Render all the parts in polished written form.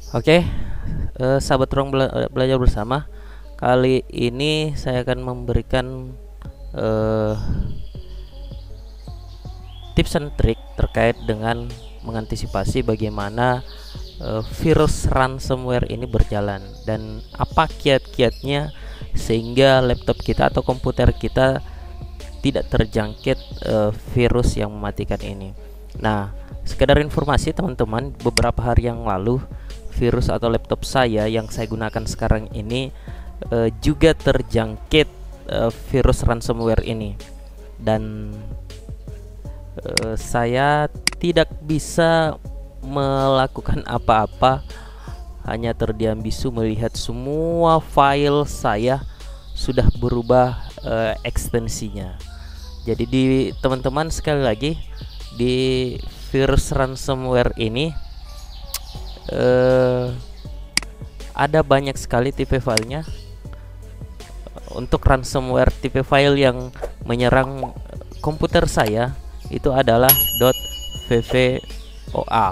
Oke, sahabat ruang belajar bersama. Kali ini saya akan memberikan tips and trik terkait dengan mengantisipasi bagaimana virus ransomware ini berjalan dan apa kiat-kiatnya sehingga laptop kita atau komputer kita tidak terjangkit virus yang mematikan ini. Nah, sekedar informasi teman-teman, beberapa hari yang lalu virus atau laptop saya yang saya gunakan sekarang ini juga terjangkit virus ransomware ini, dan saya tidak bisa melakukan apa-apa, hanya terdiam bisu melihat semua file saya sudah berubah ekstensinya. Jadi teman-teman, sekali lagi, di virus ransomware ini ada banyak sekali tipe filenya. Untuk ransomware tipe file yang menyerang komputer saya itu adalah .vvoa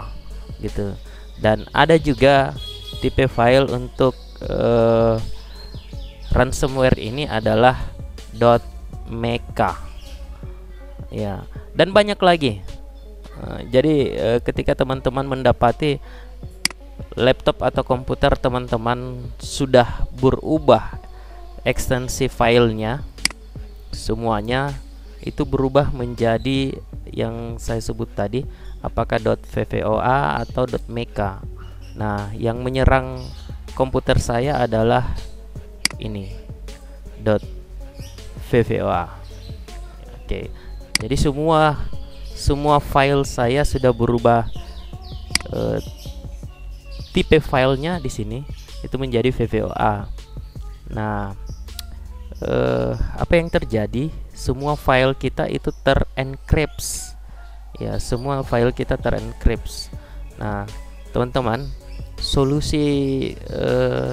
gitu, dan ada juga tipe file untuk ransomware ini adalah .mecha ya, dan banyak lagi. Jadi ketika teman-teman mendapati laptop atau komputer teman-teman sudah berubah ekstensi filenya, semuanya itu berubah menjadi yang saya sebut tadi, apakah .vvoa atau .mecha. Nah, yang menyerang komputer saya adalah ini .vvoa. Oke, jadi semua file saya sudah berubah tipe filenya di sini itu menjadi VVOA. Nah, apa yang terjadi? Semua file kita itu terencrypt. Ya, semua file kita terencrypt. Nah, teman-teman, solusi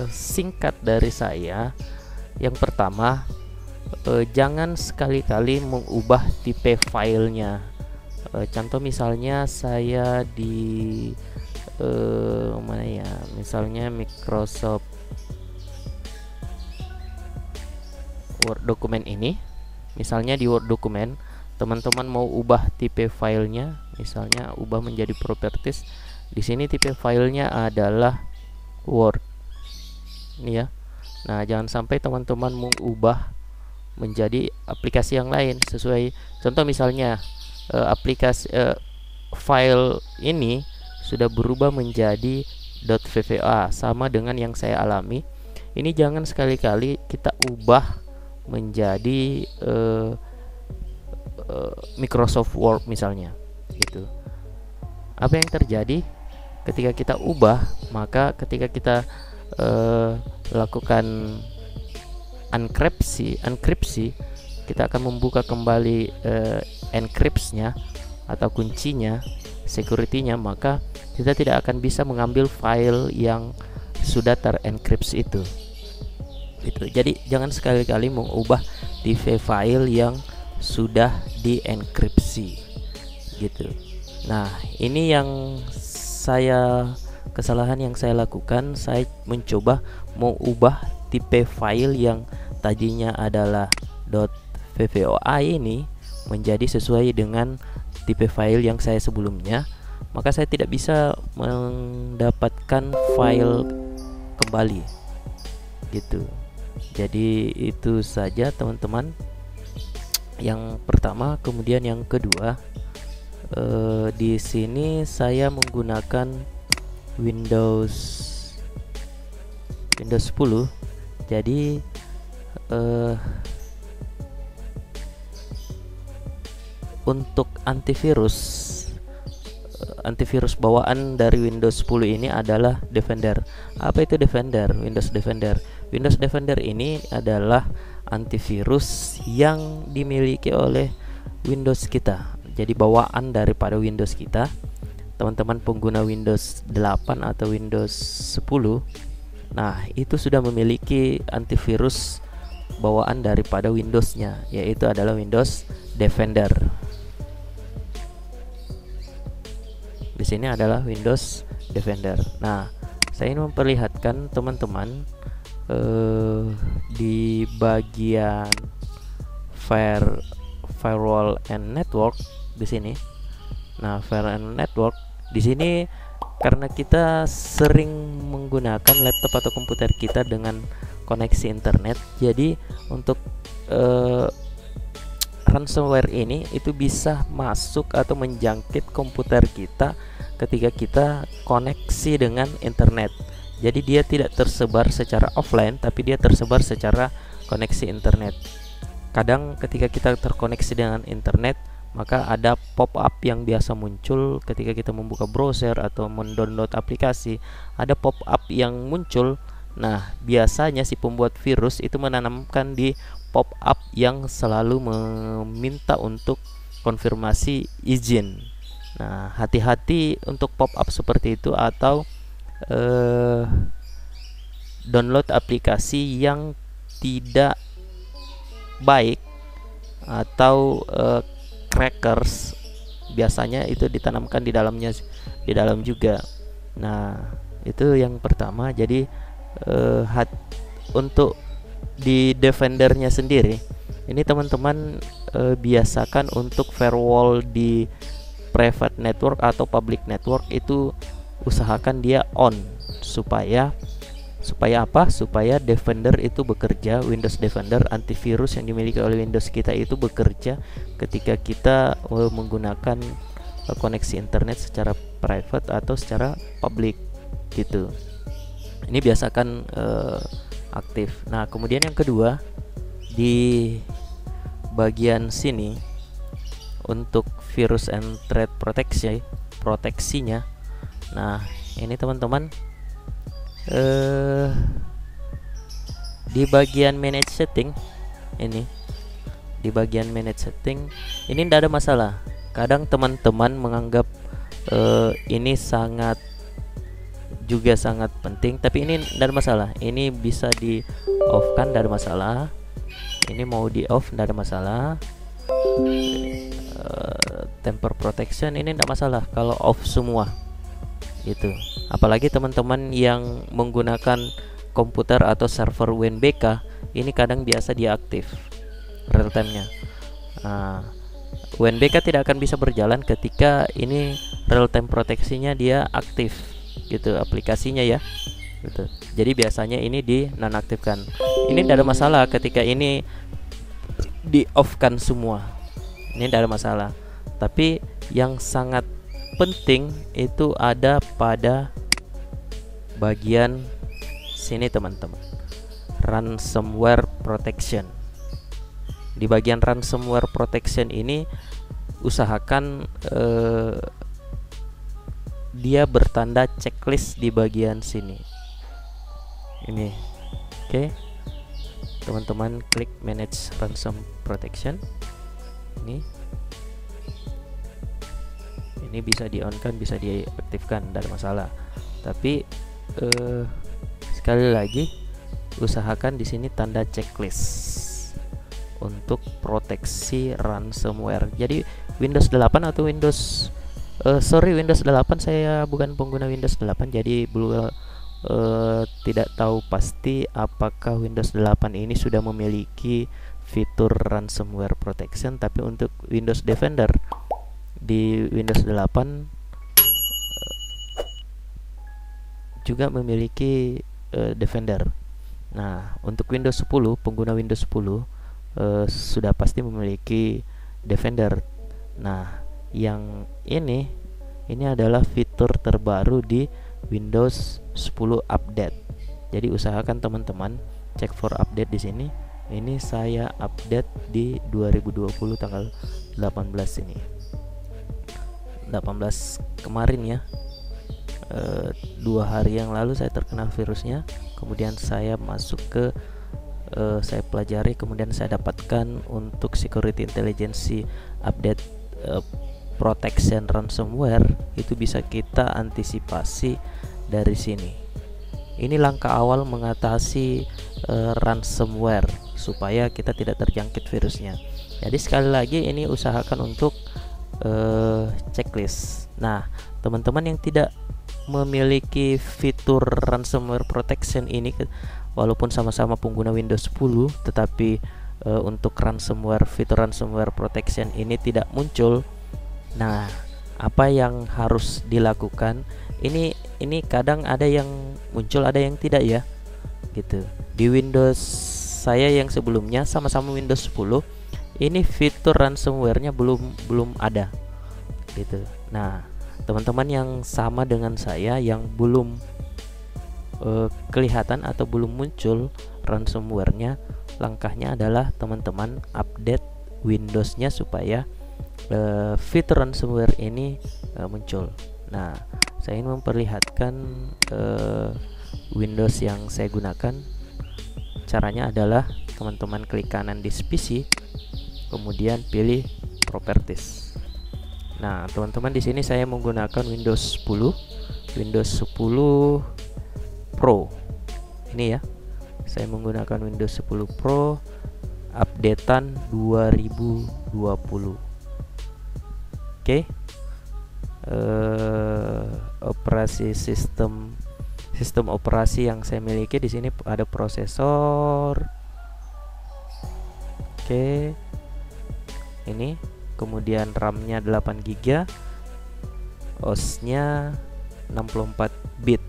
singkat dari saya, yang pertama, jangan sekali-kali mengubah tipe filenya. Contoh misalnya saya di mana ya, misalnya Microsoft Word dokumen ini, misalnya di Word dokumen teman-teman mau ubah tipe filenya, misalnya ubah menjadi properties. Di sini tipe filenya adalah Word, ini ya. Nah, jangan sampai teman-teman mengubah menjadi aplikasi yang lain sesuai. Contoh misalnya aplikasi file ini sudah berubah menjadi .vvoa, sama dengan yang saya alami. Ini jangan sekali-kali kita ubah menjadi Microsoft Word misalnya, gitu. Apa yang terjadi ketika kita ubah? Maka ketika kita lakukan enkripsi, kita akan membuka kembali encryptnya atau kuncinya, security-nya, maka kita tidak akan bisa mengambil file yang sudah terenkripsi itu. Jadi jangan sekali-kali mengubah tipe file yang sudah dienkripsi, gitu. Nah, ini yang kesalahan yang saya lakukan. Saya mencoba mengubah tipe file yang tadinya adalah .vvoa ini menjadi sesuai dengan tipe file yang saya sebelumnya, maka saya tidak bisa mendapatkan file kembali, gitu. Jadi itu saja teman-teman, yang pertama. Kemudian yang kedua, di sini saya menggunakan Windows 10. Jadi untuk antivirus bawaan dari Windows 10 ini adalah Defender. Apa itu Defender? Windows Defender. Windows Defender ini adalah antivirus yang dimiliki oleh Windows kita. Jadi bawaan daripada Windows kita. Teman-teman pengguna Windows 8 atau Windows 10, nah itu sudah memiliki antivirus bawaan daripada Windows-nya, yaitu adalah Windows Defender. Di sini adalah Windows Defender. Nah, saya ingin memperlihatkan teman-teman di bagian firewall and network di sini. Nah, firewall and network di sini karena kita sering menggunakan laptop atau komputer kita dengan koneksi internet, jadi untuk ransomware ini itu bisa masuk atau menjangkit komputer kita ketika kita koneksi dengan internet. Jadi dia tidak tersebar secara offline, tapi dia tersebar secara koneksi internet. Kadang ketika kita terkoneksi dengan internet, maka ada pop-up yang biasa muncul ketika kita membuka browser atau mendownload aplikasi. Ada pop-up yang muncul. Nah, biasanya si pembuat virus itu menanamkan di pop-up yang selalu meminta untuk konfirmasi izin. Nah, hati-hati untuk pop-up seperti itu, atau download aplikasi yang tidak baik atau crackers biasanya itu ditanamkan di dalam juga. Nah, itu yang pertama. Jadi untuk di Defendernya sendiri ini teman-teman biasakan untuk firewall di private network atau public network itu usahakan dia on, supaya apa? Supaya Defender itu bekerja, Windows Defender antivirus yang dimiliki oleh Windows kita itu bekerja ketika kita menggunakan koneksi internet secara private atau secara public gitu. Ini biasakan aktif. Nah, kemudian yang kedua, di bagian sini untuk virus and threat proteksinya. Nah, ini teman-teman di bagian manage setting ini, di bagian manage setting ini tidak ada masalah. Kadang teman-teman menganggap ini sangat penting, tapi ini tidak ada masalah. Ini bisa di off kan, tidak ada masalah. Ini mau di off, tidak ada masalah. Temper protection ini tidak masalah kalau off semua itu. Apalagi teman-teman yang menggunakan komputer atau server WNBK, ini kadang biasa diaktif real time-nya. WNBK tidak akan bisa berjalan ketika ini real time proteksinya dia aktif gitu, aplikasinya ya gitu. Jadi biasanya ini dinonaktifkan. Ini tidak ada masalah ketika ini di off kan semua, ini tidak ada masalah. Tapi yang sangat penting itu ada pada bagian sini teman-teman, ransomware protection. Di bagian ransomware protection ini usahakan dia bertanda checklist di bagian sini ini. Oke. Teman-teman klik manage ransom protection. Ini bisa di on kan, bisa diaktifkan, tidak ada masalah. Tapi sekali lagi usahakan di sini tanda checklist untuk proteksi ransomware. Jadi Windows 8 atau Windows 8, saya bukan pengguna Windows 8, jadi belum tidak tahu pasti apakah Windows 8 ini sudah memiliki fitur ransomware protection. Tapi untuk Windows Defender di Windows 8 juga memiliki Defender. Nah, untuk Windows 10, pengguna Windows 10 sudah pasti memiliki Defender. Nah, yang ini adalah fitur terbaru di Windows 10 update. Jadi usahakan teman-teman cek for update di sini. Ini saya update di 2020 tanggal 18 ini, 18 kemarin ya, 2 hari yang lalu saya terkena virusnya. Kemudian saya masuk ke saya pelajari, kemudian saya dapatkan untuk security intelligence update protection ransomware. Itu bisa kita antisipasi dari sini. Ini langkah awal mengatasi ransomware supaya kita tidak terjangkit virusnya. Jadi sekali lagi ini usahakan untuk checklist. Nah, teman-teman yang tidak memiliki fitur ransomware protection ini, walaupun sama-sama pengguna Windows 10, tetapi untuk ransomware, fitur ransomware protection ini tidak muncul. Nah, apa yang harus dilakukan? Ini kadang ada yang muncul, ada yang tidak ya, gitu. Di Windows saya yang sebelumnya sama-sama Windows 10, ini fitur ransomware-nya belum ada, gitu. Nah, teman-teman yang sama dengan saya yang belum kelihatan atau belum muncul ransomware-nya, langkahnya adalah teman-teman update Windows-nya supaya fitur ransomware ini muncul. Nah, saya ingin memperlihatkan Windows yang saya gunakan. Caranya adalah teman-teman klik kanan di PC, kemudian pilih Properties. Nah, teman-teman, di sini saya menggunakan Windows 10, Windows 10 Pro. Ini ya, saya menggunakan Windows 10 Pro updatean 2020. Oke. Operasi sistem operasi yang saya miliki di sini ada prosesor. Oke. Ini, kemudian RAM-nya 8 GB, OS-nya 64 bit.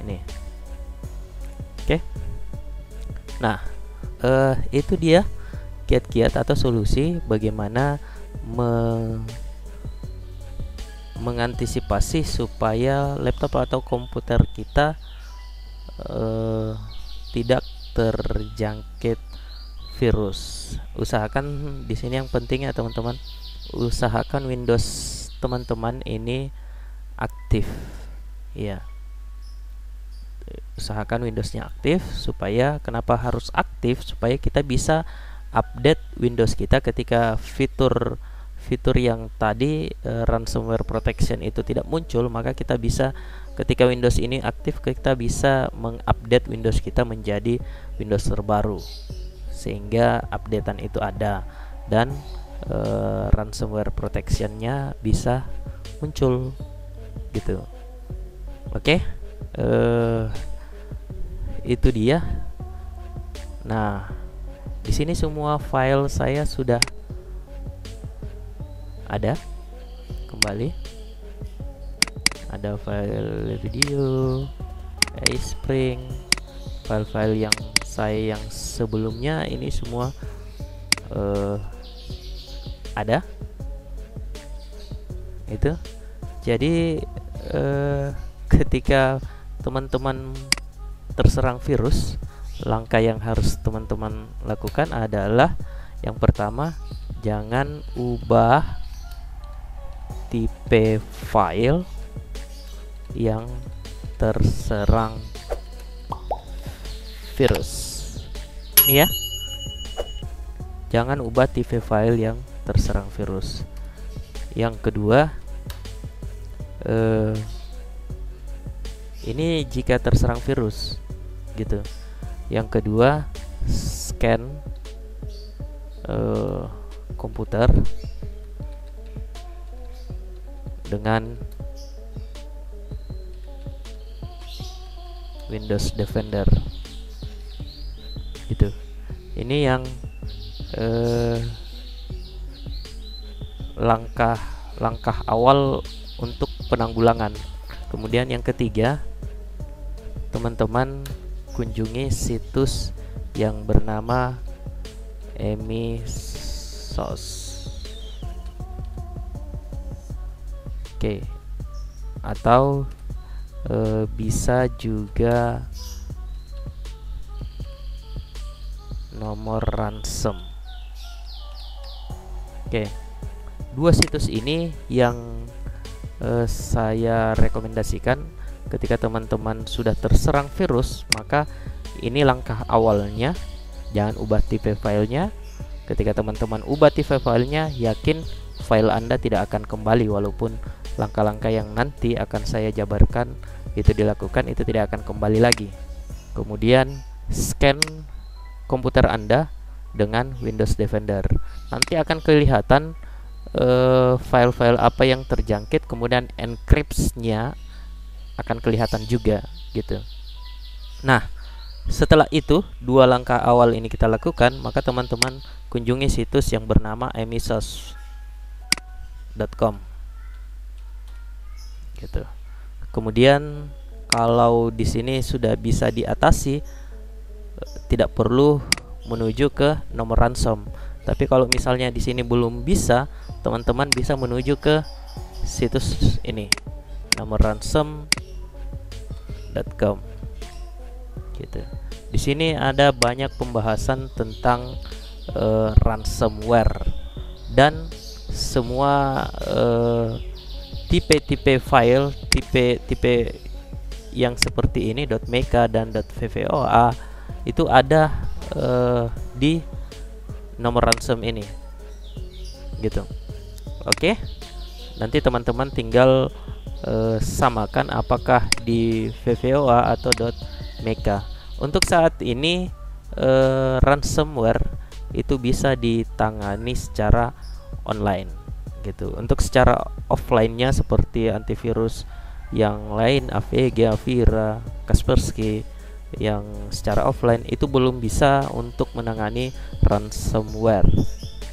Ini. Oke. Nah, itu dia kiat-kiat atau solusi bagaimana mengantisipasi supaya laptop atau komputer kita tidak terjangkit virus. Usahakan di sini yang penting ya teman-teman, usahakan Windows teman-teman ini aktif ya. Usahakan Windowsnya aktif. Supaya, kenapa harus aktif? Supaya kita bisa update Windows kita ketika fitur yang tadi ransomware protection itu tidak muncul, maka kita bisa, ketika Windows ini aktif, kita bisa mengupdate Windows kita menjadi Windows terbaru, sehingga updatean itu ada dan ransomware protectionnya bisa muncul, gitu. Oke. Itu dia. Nah, di sini semua file saya sudah ada. Kembali, ada file video, Spring, file-file yang saya yang sebelumnya ini semua ada. Itu. Jadi ketika teman-teman terserang virus, langkah yang harus teman-teman lakukan adalah yang pertama, jangan ubah tipe file yang terserang virus. Ini ya, jangan ubah tipe file yang terserang virus. Yang kedua, ini jika terserang virus, gitu. Yang kedua, scan komputer dengan Windows Defender, gitu. Ini yang langkah awal untuk penanggulangan. Kemudian yang ketiga, teman-teman kunjungi situs yang bernama Emisos. Oke. Atau bisa juga nomor ransom. Oke, dua situs ini yang saya rekomendasikan ketika teman-teman sudah terserang virus. Maka ini langkah awalnya, jangan ubah tipe filenya. Ketika teman-teman ubah tipe filenya, yakin file Anda tidak akan kembali, walaupun langkah-langkah yang nanti akan saya jabarkan itu dilakukan, itu tidak akan kembali lagi. Kemudian scan komputer Anda dengan Windows Defender. Nanti akan kelihatan file-file apa yang terjangkit, kemudian encryptnya akan kelihatan juga gitu. Nah, setelah itu dua langkah awal ini kita lakukan, maka teman-teman kunjungi situs yang bernama emisos.com gitu. Kemudian kalau di sini sudah bisa diatasi, tidak perlu menuju ke nomor ransom. Tapi kalau misalnya di sini belum bisa, teman-teman bisa menuju ke situs ini, nomor ransom.com gitu. Di sini ada banyak pembahasan tentang ransomware dan semua tipe-tipe file, tipe yang seperti ini .meca dan .vvoa itu ada di nomor ransom ini gitu. Oke, nanti teman-teman tinggal samakan apakah di vvoa atau .meca. Untuk saat ini ransomware itu bisa ditangani secara online gitu. Untuk secara offline-nya seperti antivirus yang lain, AVG, Avira, Kaspersky, yang secara offline itu belum bisa untuk menangani ransomware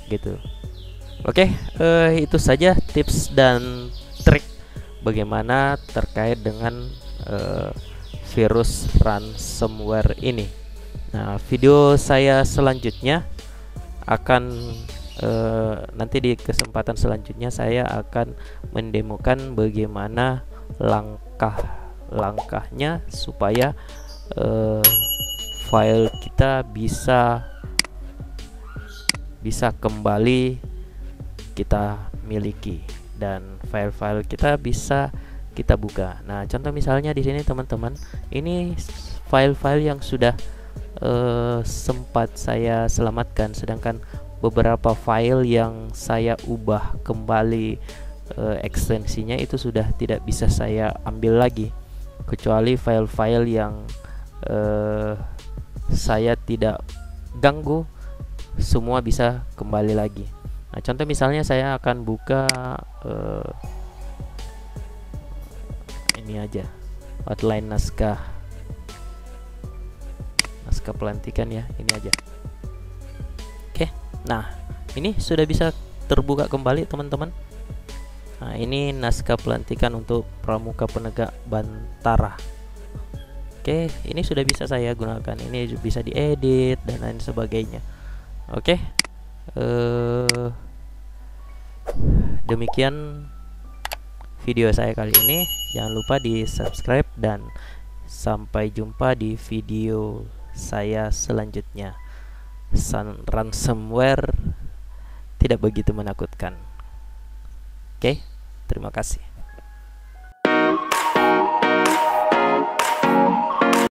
gitu. Oke, itu saja tips dan trik bagaimana terkait dengan virus ransomware ini. Nah, video saya selanjutnya akan nanti di kesempatan selanjutnya saya akan mendemokan bagaimana langkah-langkahnya supaya file kita bisa kembali kita miliki dan file-file kita bisa kita buka. Nah, contoh misalnya di sini teman-teman, ini file-file yang sudah sempat saya selamatkan, sedangkan beberapa file yang saya ubah kembali ekstensinya itu sudah tidak bisa saya ambil lagi, kecuali file-file yang saya tidak ganggu, semua bisa kembali lagi. Nah, contoh misalnya saya akan buka ini aja, outline naskah pelantikan ya, ini aja. Oke, nah ini sudah bisa terbuka kembali teman-teman. Nah, ini naskah pelantikan untuk Pramuka Penegak Bantara. Oke, ini sudah bisa saya gunakan. Ini bisa diedit dan lain sebagainya. Oke, demikian video saya kali ini. Jangan lupa di subscribe dan sampai jumpa di video saya selanjutnya. Ransomware tidak begitu menakutkan. Oke, terima kasih.